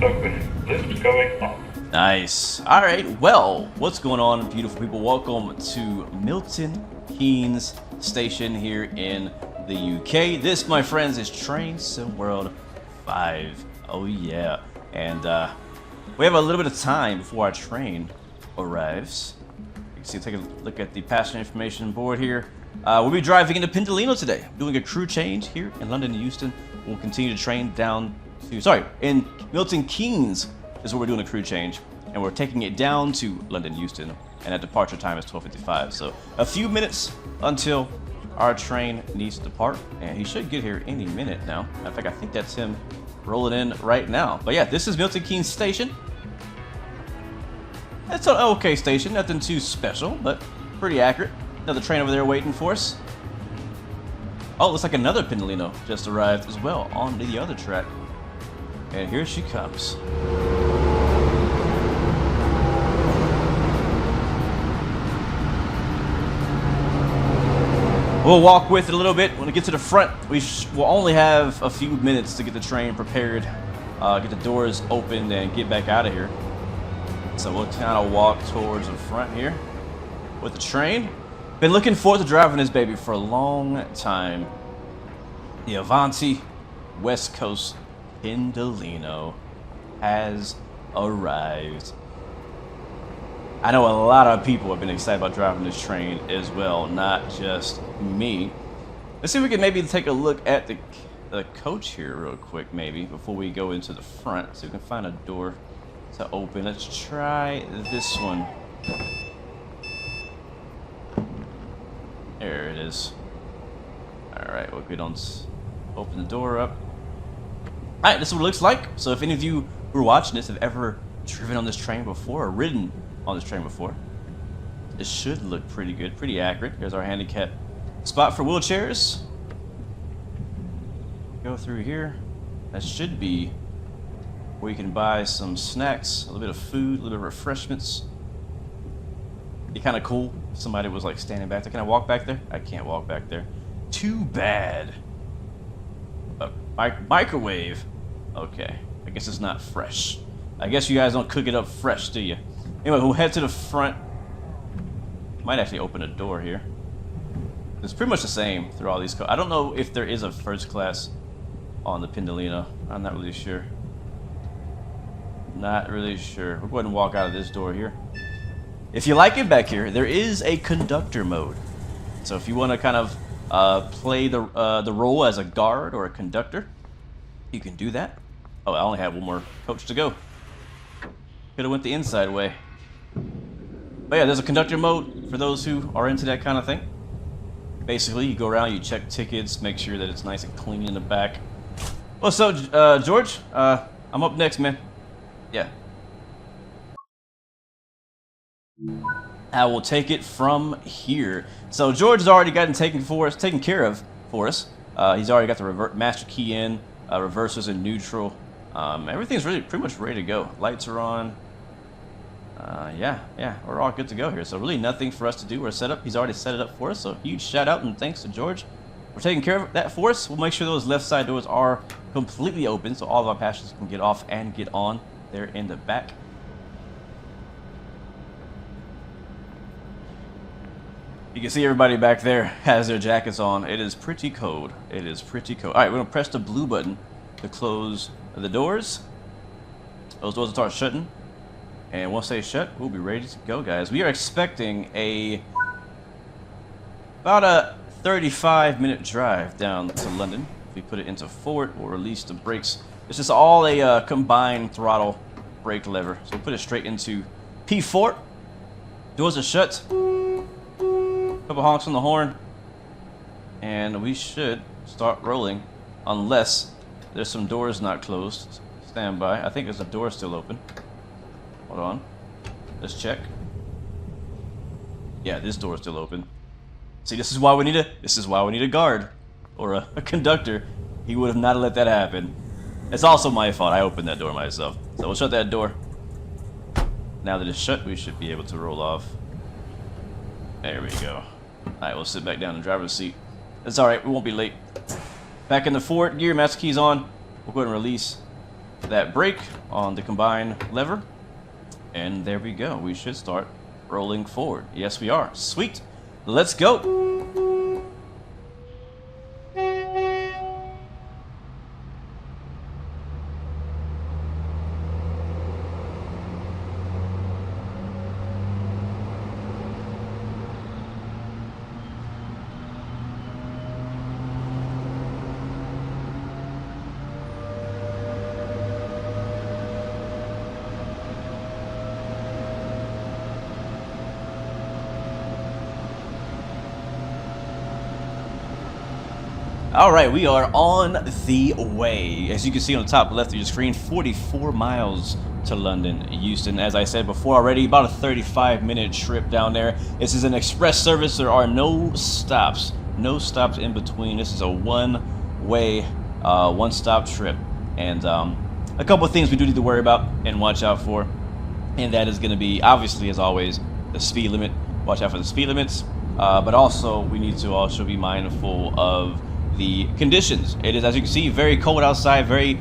Lift going up. Nice. All right. Well, what's going on, beautiful people? Welcome to Milton Keynes Station here in the UK. This, my friends, is Train Sim World 5. Oh yeah. And we have a little bit of time before our train arrives. You can see, take a look at the passenger information board here. We'll be driving into Pendolino today, doing a crew change here in London and Euston. We'll continue to train down to, in Milton Keynes is where we're doing a crew change, and we're taking it down to London, Euston, and at departure time is 12:55. So a few minutes until our train needs to depart, and he should get here any minute now. In fact, I think that's him rolling in right now. But yeah, this is Milton Keynes Station. It's an okay station, nothing too special, but pretty accurate. Another train over there waiting for us. Oh, looks like another Pendolino just arrived as well on the other track. And here she comes. We'll walk with it a little bit. When we get to the front, we'll only have a few minutes to get the train prepared, get the doors opened, and get back out of here. So we'll kind of walk towards the front here with the train. Been looking forward to driving this baby for a long time. The Avanti West Coast Pendolino has arrived. I know a lot of people have been excited about driving this train as well, not just me. Let's see if we can maybe take a look at the coach here real quick, maybe, before we go into the front, so we can find a door to open. Let's try this one. There it is. Alright, well, we don't open the door up. Alright, this is what it looks like. So if any of you who are watching this have ever driven on this train before, or ridden on this train before, this should look pretty good, pretty accurate. Here's our handicap spot for wheelchairs. Go through here. That should be where you can buy some snacks, a little bit of food, a little bit of refreshments. Be kind of cool if somebody was like standing back there. Can I walk back there? I can't walk back there. Too bad. Microwave. Okay. I guess it's not fresh. I guess you guys don't cook it up fresh, do you? Anyway, we'll head to the front. Might actually open a door here. It's pretty much the same through all these I don't know if there is a first class on the Pendolino. I'm not really sure. Not really sure. We'll go ahead and walk out of this door here. If you like it back here, there is a conductor mode. So if you want to kind of play the role as a guard or a conductor, you can do that. Oh, I only have one more coach to go. Could have went the inside way. But yeah, there's a conductor mode for those who are into that kind of thing. Basically, you go around, you check tickets, make sure that it's nice and clean in the back. Well, so George, I'm up next, man. Yeah. I will take it from here. So George has already gotten taken care of for us. He's already got the master key in, reversers in neutral. Everything's really pretty much ready to go. Lights are on. Yeah, we're all good to go here. So really nothing for us to do. We're set up. He's already set it up for us. So huge shout out and thanks to George for taking care of that for us. We'll make sure those left side doors are completely open so all of our passengers can get off and get on there in the back. You can see everybody back there has their jackets on. It is pretty cold. It is pretty cold. All right, we're gonna press the blue button to close the doors. Those doors will start shutting. And once they shut, we'll be ready to go, guys. We are expecting about a 35-minute drive down to London. If we put it into forward, we'll release the brakes. It's just all a combined throttle brake lever. So we'll put it straight into P4. Doors are shut. Couple honks on the horn, and we should start rolling unless there's some doors not closed. Stand by. I think there's a door still open. Hold on. Let's check. Yeah, this door is still open. See, this is why we need a guard or a conductor. He would have not let that happen. It's also my fault. I opened that door myself. So we'll shut that door. Now that it's shut, we should be able to roll off. There we go. Alright, we'll sit back down in the driver's seat. It's alright, we won't be late. Back in the forward gear, master key's on. We'll go ahead and release that brake on the combined lever. And there we go. We should start rolling forward. Yes, we are. Sweet. Let's go. Alright, we are on the way. As you can see on the top left of your screen, 44 miles to London, Euston. As I said before already, about a 35-minute trip down there. This is an express service. There are no stops. No stops in between. This is a one-way, one-stop trip. And a couple of things we do need to worry about and watch out for. And that is going to be, obviously, as always, the speed limit. Watch out for the speed limits. But also, we need to also be mindful of the conditions. It is, as you can see, very cold outside, very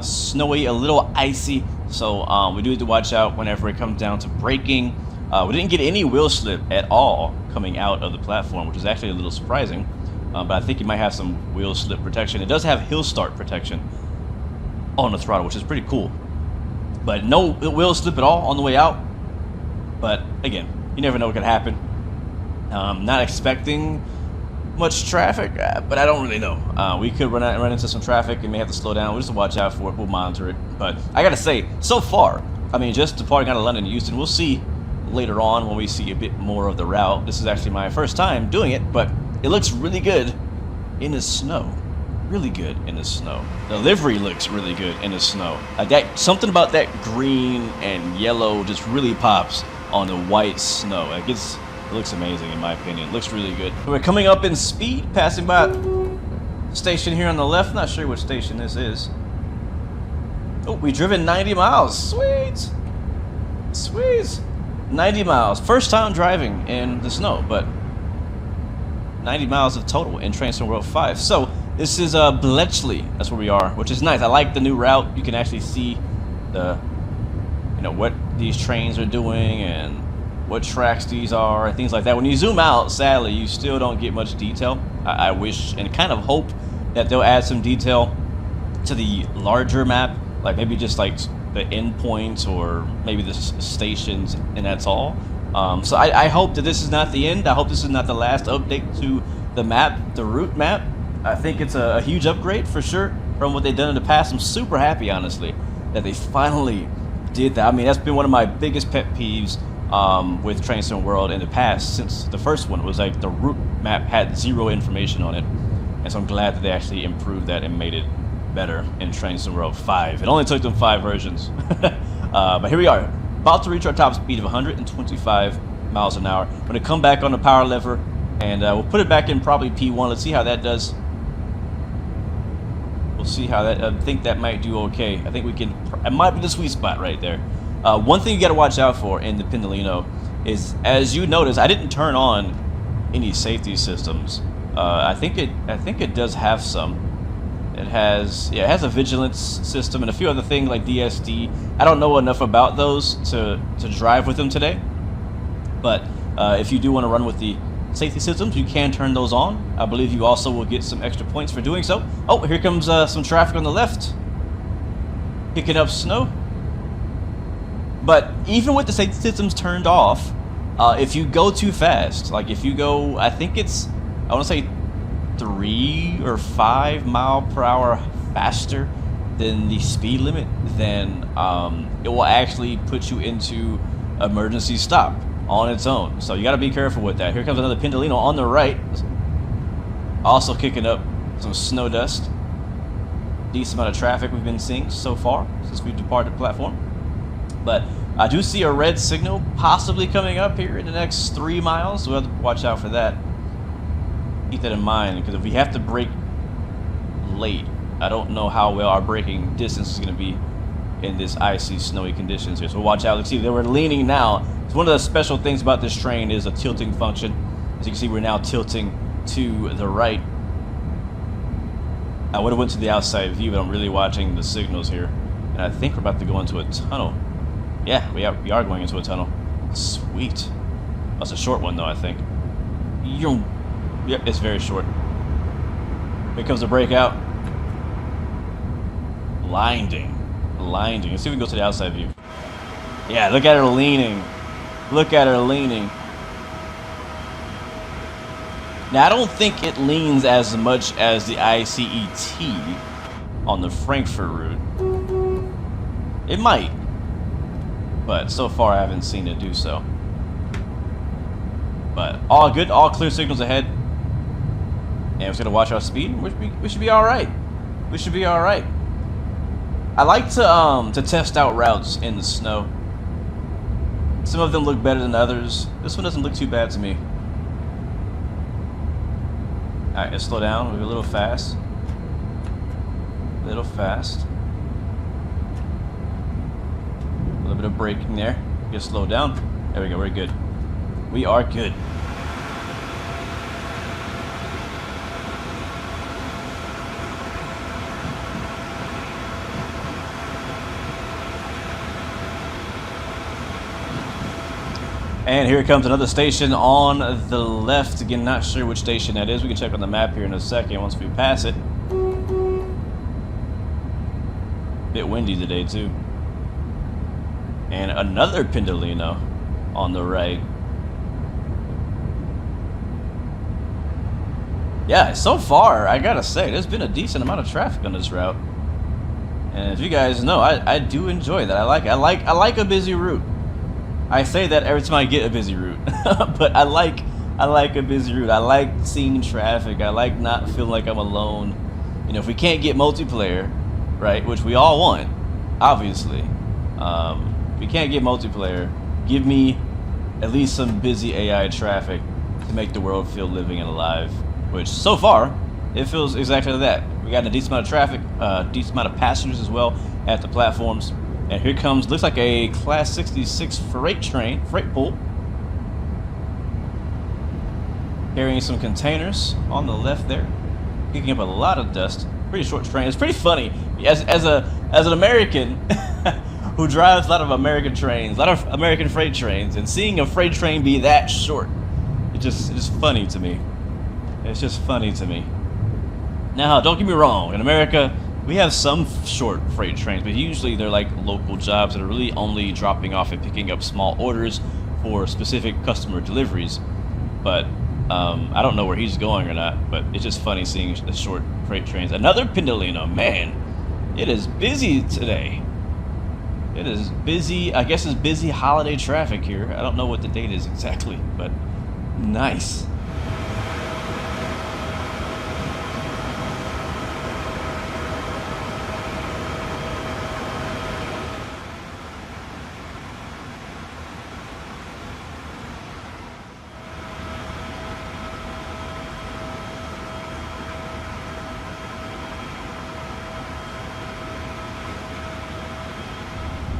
snowy, a little icy. So we do need to watch out whenever it comes down to braking. We didn't get any wheel slip at all coming out of the platform, which is actually a little surprising. But I think you might have some wheel slip protection. It does have hill start protection on the throttle, which is pretty cool. But no wheel slip at all on the way out. But again, you never know what could happen. Not expecting much traffic, but I don't really know. We could run into some traffic and may have to slow down. We'll just watch out for it. We'll monitor it. But I gotta say, so far, I mean, just departing out of London and Euston, we'll see later on when we see a bit more of the route. This is actually my first time doing it, but it looks really good in the snow. Really good in the snow. The livery looks really good in the snow. Something about that green and yellow just really pops on the white snow. It looks amazing in my opinion. It looks really good. We're coming up in speed, passing by station here on the left. Not sure which station this is. Oh, we've driven 90 miles. Sweet. Sweet. 90 miles. First time driving in the snow, but 90 miles of total in Train Sim World 5. So this is Bletchley. That's where we are, which is nice. I like the new route. You can actually see the, what these trains are doing and what tracks these are and things like that. When you zoom out, sadly, you still don't get much detail. I wish and kind of hope that they'll add some detail to the larger map, like maybe just like the endpoints or maybe the stations, and that's all. So I hope that this is not the end. I hope this is not the last update to the map, the route map. I think it's a huge upgrade for sure from what they've done in the past. I'm super happy, honestly, that they finally did that. I mean, that's been one of my biggest pet peeves with Train Sim World in the past, since the first one was like the route map had zero information on it, and so I'm glad that they actually improved that and made it better in Train Sim World 5. It only took them 5 versions. But here we are, about to reach our top speed of 125 miles an hour. I'm going to come back on the power lever and we'll put it back in probably P1. Let's see how that does. We'll see how that, I think that might do okay. I think we can, it might be the sweet spot right there. One thing you got to watch out for in the Pendolino is, as you notice, I didn't turn on any safety systems. I think it does have some. It has a vigilance system and a few other things like DSD. I don't know enough about those to drive with them today. But if you do want to run with the safety systems, you can turn those on. I believe you also will get some extra points for doing so. Oh, here comes some traffic on the left, picking up snow. But even with the safety systems turned off, if you go too fast, like if you go, I think it's, I want to say 3 or 5 mile per hour faster than the speed limit, then it will actually put you into emergency stop on its own. So you got to be careful with that. Here comes another Pendolino on the right, also kicking up some snow dust. Decent amount of traffic we've been seeing so far since we've departed the platform. But I do see a red signal possibly coming up here in the next 3 miles, so we'll have to watch out for that. Keep that in mind, because if we have to brake late, I don't know how well our braking distance is going to be in this icy, snowy conditions here. So watch out. Let's see, they were leaning now. So one of the special things about this train is a tilting function. As you can see, we're now tilting to the right. I would have went to the outside view, but I'm really watching the signals here. And I think we're about to go into a tunnel. Yeah, we are going into a tunnel. Sweet. That's a short one though, I think. Yep, it's very short. Here comes the breakout. Blinding. Blinding. Let's see if we can go to the outside view. Yeah, look at her leaning. Look at her leaning. Now, I don't think it leans as much as the ICET on the Frankfurt route. It might. But so far, I haven't seen it do so. But all good, all clear signals ahead. And we're just gonna watch our speed. We should be all right. We should be all right. I like to test out routes in the snow. Some of them look better than others. This one doesn't look too bad to me. All right, let's slow down. We're a little fast. A little fast. A little bit of braking there. Just slow down. There we go. We're good. We are good. And here comes another station on the left. Again, not sure which station that is. We can check on the map here in a second once we pass it. Bit windy today too. And another Pendolino on the right. Yeah, so far, I gotta say, there's been a decent amount of traffic on this route. And as you guys know, I do enjoy that. I like a busy route. I say that every time I get a busy route, but I like a busy route. I like seeing traffic. I like not feeling like I'm alone. You know, if we can't get multiplayer, right, which we all want, obviously, if we can't get multiplayer, give me at least some busy AI traffic to make the world feel living and alive. Which so far, it feels exactly that. We got a decent amount of traffic, decent amount of passengers as well at the platforms. And here comes, looks like a Class 66 freight pool. Carrying some containers on the left there. Picking up a lot of dust. Pretty short train. It's pretty funny. As an American who drives a lot of American trains, a lot of American freight trains, and seeing a freight train be that short, it's just funny to me. It's just funny to me. Now, don't get me wrong. In America, we have some short freight trains, but usually they're like local jobs that are really only dropping off and picking up small orders for specific customer deliveries. But I don't know where he's going or not, but it's just funny seeing the short freight trains. Another Pendolino, man, it is busy today. It is busy. I guess it's busy holiday traffic here. I don't know what the date is exactly, but nice.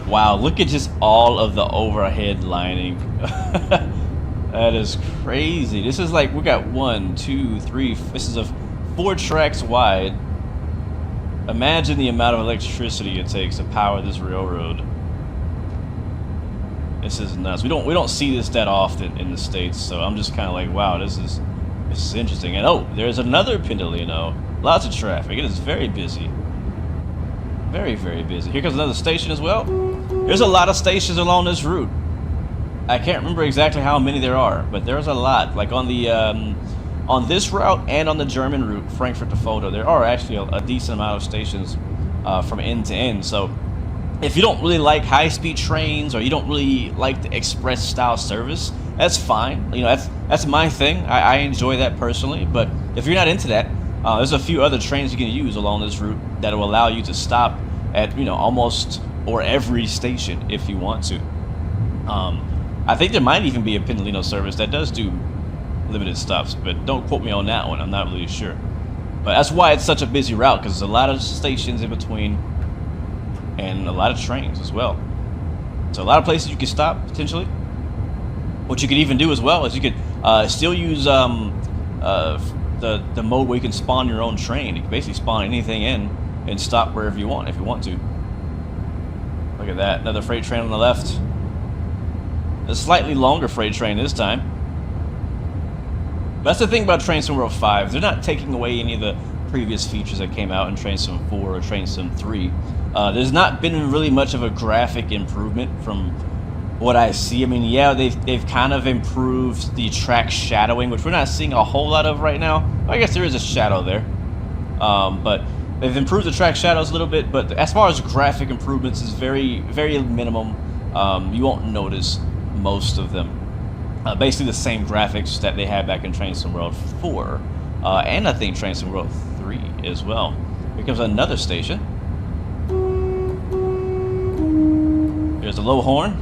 Wow, look at just all of the overhead lining. That is crazy. This is like, we got 1, 2, 3, this is 4 tracks wide. Imagine the amount of electricity it takes to power this railroad. This is nuts. We don't see this that often in the States, so I'm just kind of like, wow, this is interesting. And oh, there's another Pendolino. Lots of traffic. It is very busy. Very, very busy. Here comes another station as well. There's a lot of stations along this route. I can't remember exactly how many there are, but there's a lot. Like on the on this route and on the German route, Frankfurt to Fulda, there are actually a decent amount of stations from end to end. So if you don't really like high-speed trains or you don't really like the express style service, that's fine. You know, that's my thing. I enjoy that personally. But if you're not into that, there's a few other trains you can use along this route that will allow you to stop at, you know, almost or every station if you want to. I think there might even be a Pendolino service that does do limited stops, but don't quote me on that one. I'm not really sure. But that's why it's such a busy route, because there's a lot of stations in between and a lot of trains as well. So a lot of places you can stop potentially. What you could even do as well is you could still use the mode where you can spawn your own train. You can basically spawn anything in and stop wherever you want if you want to. Look at that, another freight train on the left. A slightly longer freight train this time. That's the thing about Train Sim World 5. They're not taking away any of the previous features that came out in Train Sim 4 or Train Sim 3. There's not been really much of a graphic improvement from what I see. I mean, yeah, they've kind of improved the track shadowing, which we're not seeing a whole lot of right now. I guess there is a shadow there. But they've improved the track shadows a little bit, but as far as graphic improvements is very, very minimum. You won't notice most of them. Basically the same graphics that they had back in Train Sim World 4, and I think Train Sim World 3 as well. Here comes another station. There's a low horn.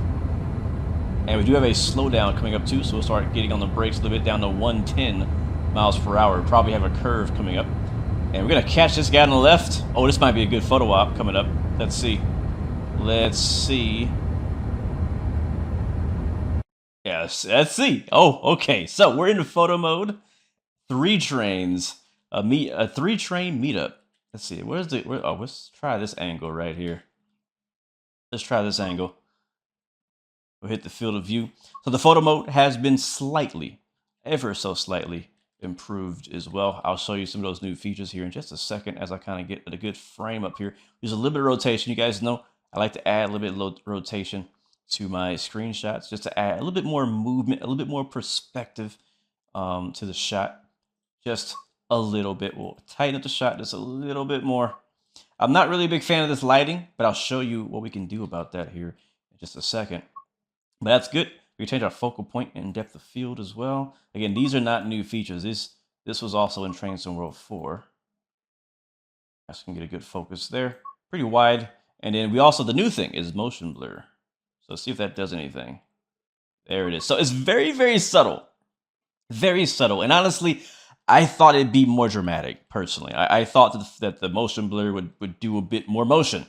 And we do have a slowdown coming up too, so we'll start getting on the brakes a little bit down to 110 miles per hour. We'll probably have a curve coming up. And we're going to catch this guy on the left. Oh, this might be a good photo op coming up. Let's see. Let's see. Yes, let's see. Oh, okay. So we're in photo mode. 3 trains. A 3-train meetup. Let's see. Oh, let's try this angle right here. Let's try this angle. We'll hit the field of view. So the photo mode has been slightly, ever so slightly, improved as well. I'll show you some of those new features here in just a second as I kind of get a good frame up here. There's a little bit of rotation. You guys know I like to add a little bit of rotation to my screenshots just to add a little bit more movement, a little bit more perspective to the shot. Just a little bit. We'll tighten up the shot just a little bit more. I'm not really a big fan of this lighting, but I'll show you what we can do about that here in just a second. But that's good. We change our focal point and depth of field as well. Again, these are not new features. This was also in Train Sim World 4. I can get a good focus there. Pretty wide. And then we also, the new thing is motion blur. So let's see if that does anything. There it is. So it's very, very subtle. Very subtle. And honestly, I thought it'd be more dramatic, personally. I thought that the motion blur would do a bit more motion.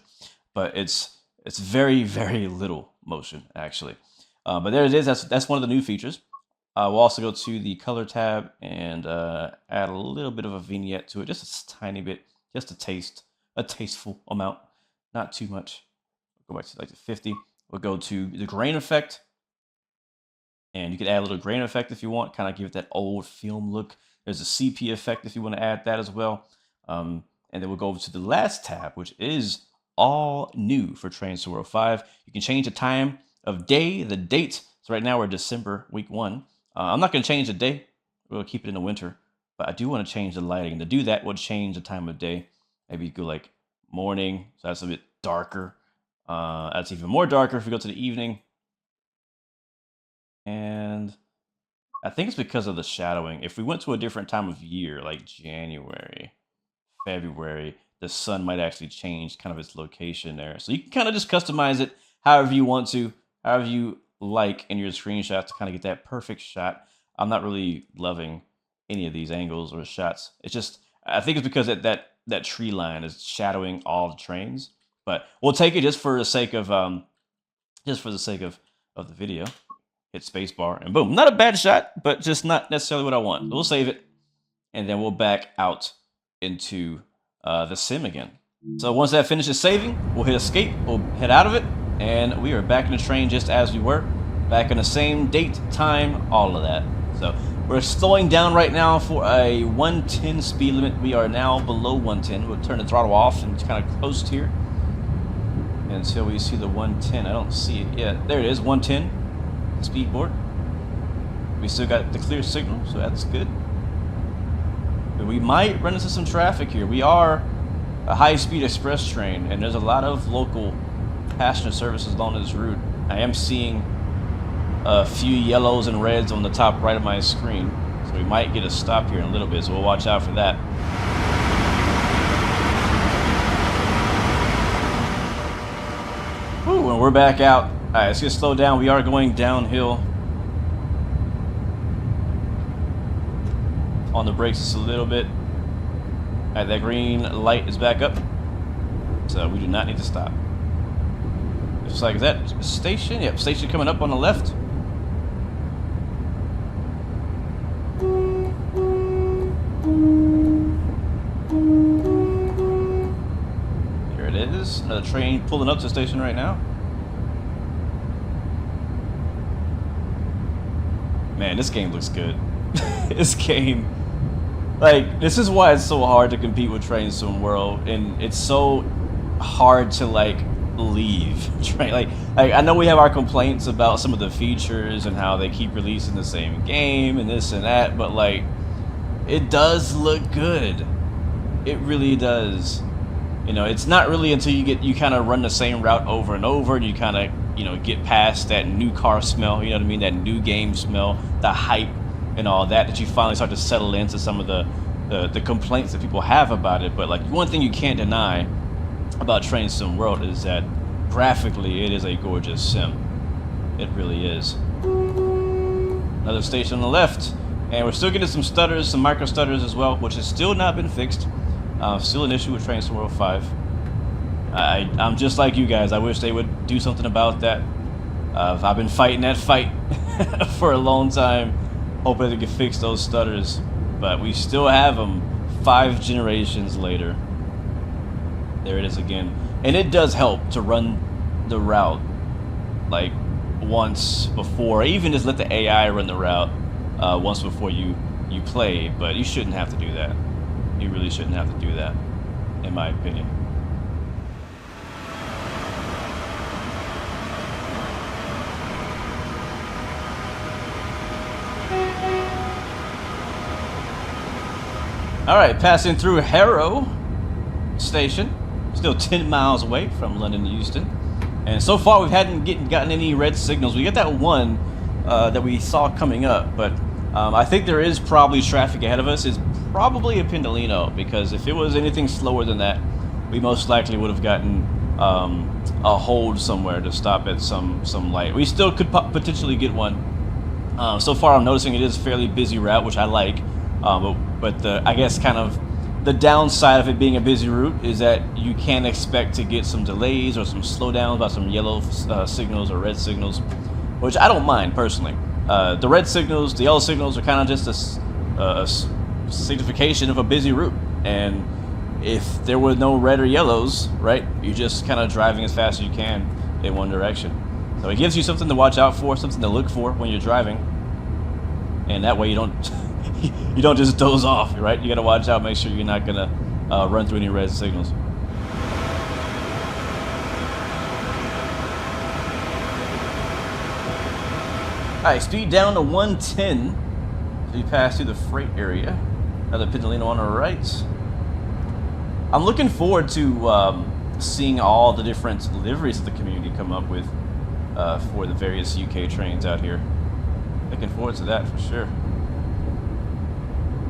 But it's very, very little motion, actually. But there it is. That's one of the new features. We'll also go to the color tab and add a little bit of a vignette to it, just a tiny bit, just a tasteful amount, not too much. Go back to like the 50. We'll go to the grain effect, and you can add a little grain effect if you want, kind of give it that old film look. There's a CP effect if you want to add that as well. And then we'll go over to the last tab, which is all new for Train Sim World 5. You can change the time of day, the date. So right now we're December week 1. I'm not going to change the day. We'll keep it in the winter. But I do want to change the lighting. And to do that, we'll change the time of day. Maybe you go like morning. So that's a bit darker. That's even more darker if we go to the evening. And I think it's because of the shadowing. If we went to a different time of year, like January, February, the sun might actually change kind of its location there. So you can kind of just customize it however you want to. However you like in your screenshots to kind of get that perfect shot. I'm not really loving any of these angles or shots. It's just, I think it's because that tree line is shadowing all the trains. But we'll take it just for the sake of the video. Hit spacebar and boom. Not a bad shot, but just not necessarily what I want. So we'll save it, and then we'll back out into the sim again. So once that finishes saving, we'll hit escape. We'll head out of it. And we are back in the train just as we were. Back in the same date, time, all of that. So we're slowing down right now for a 110 speed limit. We are now below 110. We'll turn the throttle off and kind of coast here until we see the 110. I don't see it yet. There it is, 110. Speed board. We still got the clear signal, so that's good. But we might run into some traffic here. We are a high-speed express train, and there's a lot of local passenger services along this route. I am seeing a few yellows and reds on the top right of my screen, so we might get a stop here in a little bit, so we'll watch out for that. Whew, and we're back out. Alright, let's get slowed down. We are going downhill. On the brakes just a little bit. Alright, that green light is back up, so we do not need to stop. Looks like, is that station? Yep, station coming up on the left. Here it is. Another train pulling up to the station right now. Man, this game looks good. This game, like, this is why it's so hard to compete with Train Sim World, and it's so hard to like leave. Like I know we have our complaints about some of the features and how they keep releasing the same game and this and that, but like, it does look good. It really does. You know, it's not really until you kind of run the same route over and over, and you kind of, you know, get past that new car smell, you know what I mean, that new game smell, the hype and all that, that you finally start to settle into some of the complaints that people have about it. But like, one thing you can't deny about Train Sim World is that graphically it is a gorgeous sim. It really is. Another station on the left, and we're still getting some stutters, some micro stutters as well, which has still not been fixed. Still an issue with Train Sim World 5. I'm just like you guys. I wish they would do something about that. I've been fighting that fight for a long time, hoping they can fix those stutters, but we still have them 5 generations later. There it is again. And it does help to run the route like once before, even just let the AI run the route once before you play, but you shouldn't have to do that. You really shouldn't have to do that, in my opinion. Alright, passing through Harrow Station. Still 10 miles away from London Euston. And so far we hadn't gotten any red signals. We got that one that we saw coming up, but I think there is probably traffic ahead of us. It's probably a Pendolino, because if it was anything slower than that, we most likely would have gotten a hold somewhere to stop at some light. We still could potentially get one. So far I'm noticing it is a fairly busy route, which I like. But I guess kind of the downside of it being a busy route is that you can expect to get some delays or some slowdowns by some yellow signals or red signals, which I don't mind personally. The red signals, the yellow signals are kind of just a signification of a busy route, and if there were no red or yellows, right, you're just kind of driving as fast as you can in one direction. So it gives you something to watch out for, something to look for when you're driving, and that way you don't you don't just doze off, right? You got to watch out, make sure you're not gonna run through any red signals. Alright, speed down to 110 as we pass through the freight area. Another Pendolino on the right. I'm looking forward to seeing all the different liveries that the community come up with for the various UK trains out here. Looking forward to that for sure.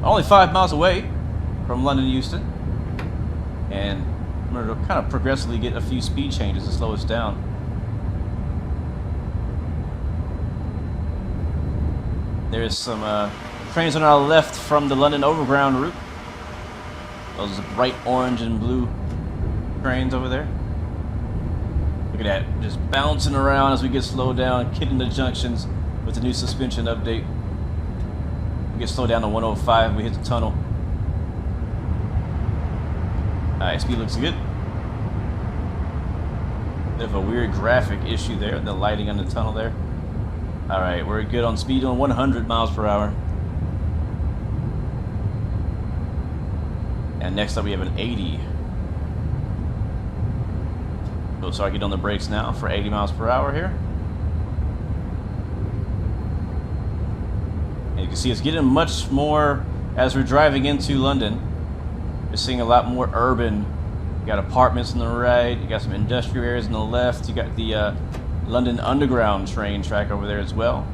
Only 5 miles away from London Euston, and I'm going to kind of progressively get a few speed changes to slow us down. There's some trains on our left from the London Overground route. Those bright orange and blue trains over there. Look at that, just bouncing around as we get slowed down, hitting the junctions with the new suspension update. We get slowed down to 105, we hit the tunnel. Alright, speed looks good. Bit of a weird graphic issue there, the lighting on the tunnel there. Alright, we're good on speed on 100 miles per hour. And next up we have an 80. So sorry, get on the brakes now for 80 miles per hour here. And you can see it's getting much more as we're driving into London. You're seeing a lot more urban. You got apartments on the right, you got some industrial areas on the left, you got the London Underground train track over there as well.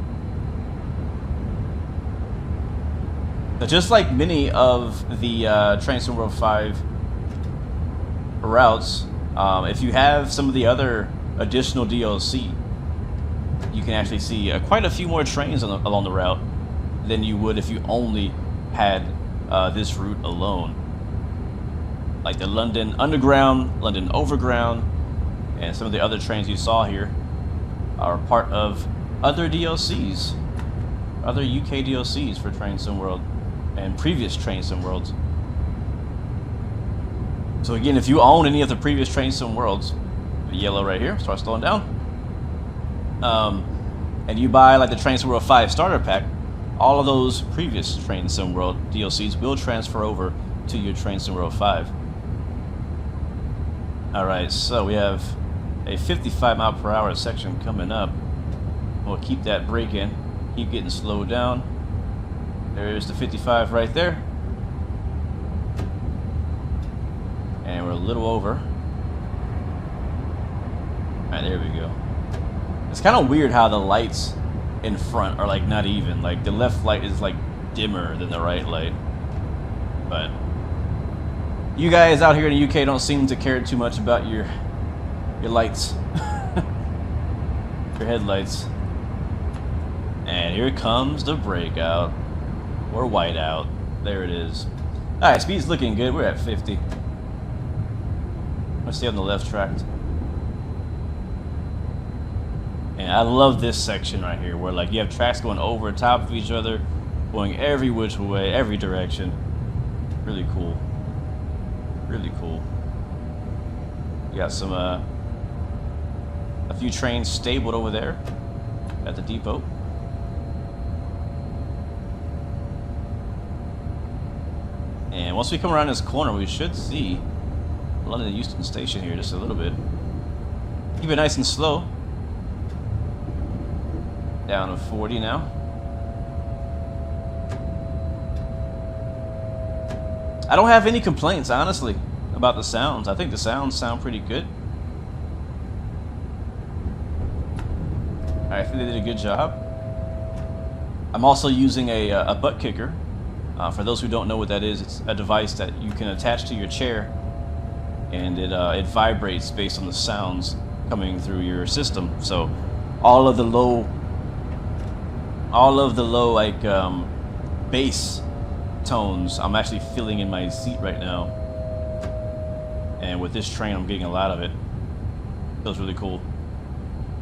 But just like many of the Train Sim World 5 routes, if you have some of the other additional DLC, you can actually see quite a few more trains along the route than you would if you only had this route alone. Like the London Underground, London Overground, and some of the other trains you saw here are part of other DLCs, other UK DLCs for Train Sim World and previous Train Sim Worlds. So again, if you own any of the previous Train Sim Worlds, the yellow right here, start slowing down, and you buy like the Train Sim World 5 starter pack, all of those previous Train Sim World DLCs will transfer over to your Train Sim World 5. Alright, so we have a 55-mile-per-hour section coming up. We'll keep that brake in, keep getting slowed down. There's the 55 right there. And we're a little over. Alright, there we go. It's kind of weird how the lights in front are like not even. Like the left light is like dimmer than the right light. But you guys out here in the UK don't seem to care too much about your lights. Your headlights. And here comes the breakout. Or whiteout. There it is. Alright, speed's looking good. We're at 50. Let's stay on the left track. And I love this section right here where like you have tracks going over top of each other, going every which way, every direction. Really cool. Really cool. You got some a few trains stabled over there at the depot. And once we come around this corner, we should see London Euston Station here just a little bit. Keep it nice and slow. Down to 40 now. I don't have any complaints, honestly, about the sounds. I think the sounds sound pretty good. I think they did a good job. I'm also using a butt kicker. For those who don't know what that is, it's a device that you can attach to your chair, and it vibrates based on the sounds coming through your system. So all of the low like bass tones I'm actually feeling in my seat right now, and with this train I'm getting a lot of it. Feels really cool.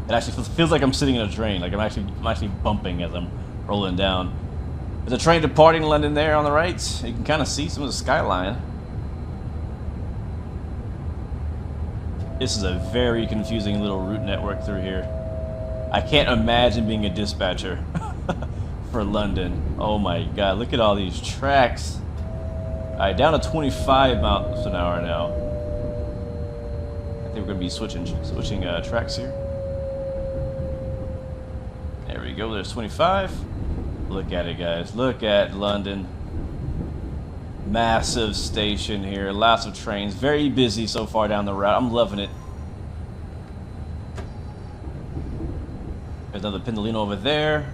It actually feels like I'm sitting in a train, like I'm actually bumping as I'm rolling down. There's a train departing London there on the right. You can kind of see some of the skyline. This is a very confusing little route network through here. I can't imagine being a dispatcher for London. Oh my god, look at all these tracks. Alright, down to 25 miles an hour now. I think we're going to be switching tracks here. There we go, there's 25. Look at it, guys. Look at London. Massive station here. Lots of trains. Very busy so far down the route. I'm loving it. There's another Pendolino over there.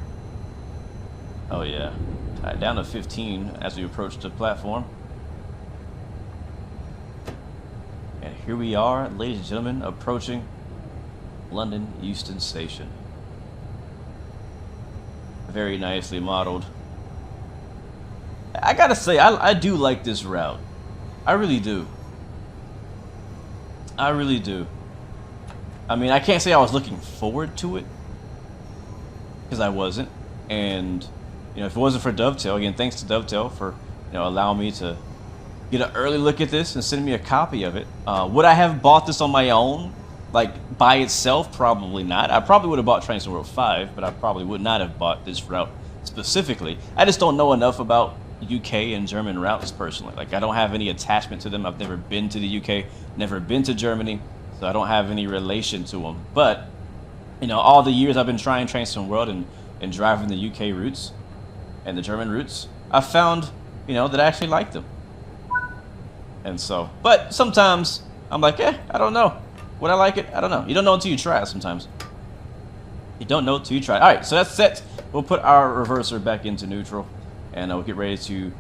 Oh, yeah. Alright, down to 15 as we approach the platform. And here we are, ladies and gentlemen, approaching London Euston Station. Very nicely modeled. I gotta say, I do like this route. I really do. I really do. I mean, I can't say I was looking forward to it, because I wasn't. And, you know, if it wasn't for Dovetail, again, thanks to Dovetail for, you know, allowing me to get an early look at this and sending me a copy of it. Would I have bought this on my own? Like, by itself? Probably not. I probably would have bought Train Sim World 5, but I probably would not have bought this route specifically. I just don't know enough about UK and German routes personally. Like, I don't have any attachment to them. I've never been to the UK, never been to Germany, so I don't have any relation to them. But, you know, all the years I've been trying Train Sim World and driving the UK routes and the German routes, I've found, you know, that I actually like them. And so, but sometimes I'm like, I don't know. Would I like it? I don't know. You don't know until you try it sometimes. You don't know until you try it. Alright, so that's set. We'll put our reverser back into neutral, and we'll get ready to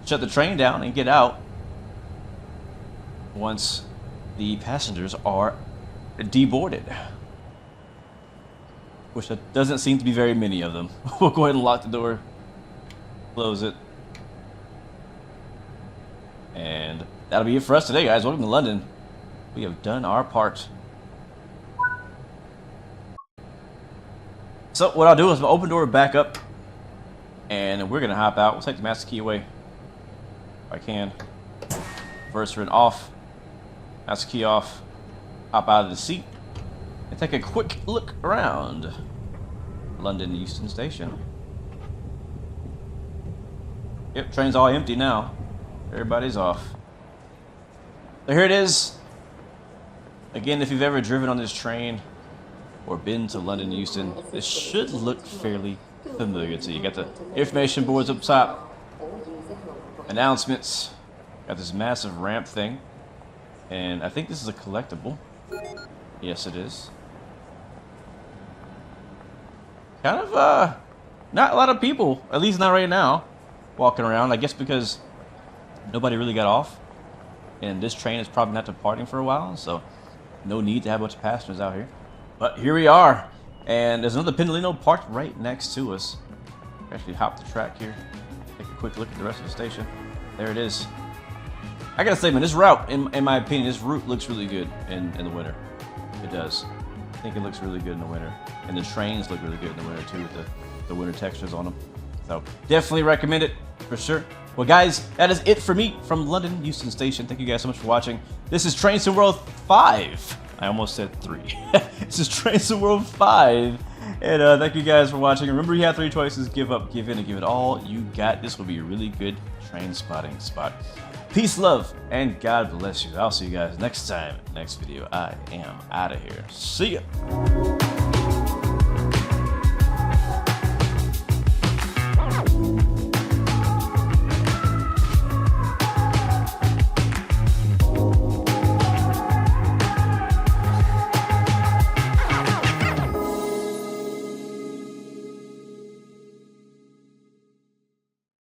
shut the train down and get out once the passengers are deboarded. Which doesn't seem to be very many of them. We'll go ahead and lock the door, close it, and that'll be it for us today, guys. Welcome to London. We have done our part. So what I'll do is I'll open door back up, and we're gonna hop out. We'll take the master key away if I can. Reverser off, master key off, hop out of the seat, and take a quick look around London Euston Station. Yep, train's all empty now. Everybody's off. So here it is. Again, if you've ever driven on this train or been to London, Euston, this should look fairly familiar to you. You got the information boards up top, announcements, got this massive ramp thing, and I think this is a collectible. Yes, it is. Kind of, not a lot of people, at least not right now, walking around. I guess because nobody really got off, and this train is probably not departing for a while, so no need to have a bunch of passengers out here. But here we are, and there's another Pendolino parked right next to us. Actually hop the track here, take a quick look at the rest of the station. There it is. I gotta say, man, this route, in my opinion, this route looks really good in the winter. It does. I think it looks really good in the winter. And the trains look really good in the winter too, with the winter textures on them. So definitely recommend it for sure. Well, guys, that is it for me from London Euston Station. Thank you guys so much for watching. This is Train Sim World 5. I almost said 3. This is Train Sim World 5. And thank you guys for watching. Remember, you have 3 choices: give up, give in, and give it all you got. This will be a really good train spotting spot. Peace, love, and God bless you. I'll see you guys next time, next video. I am out of here. See ya.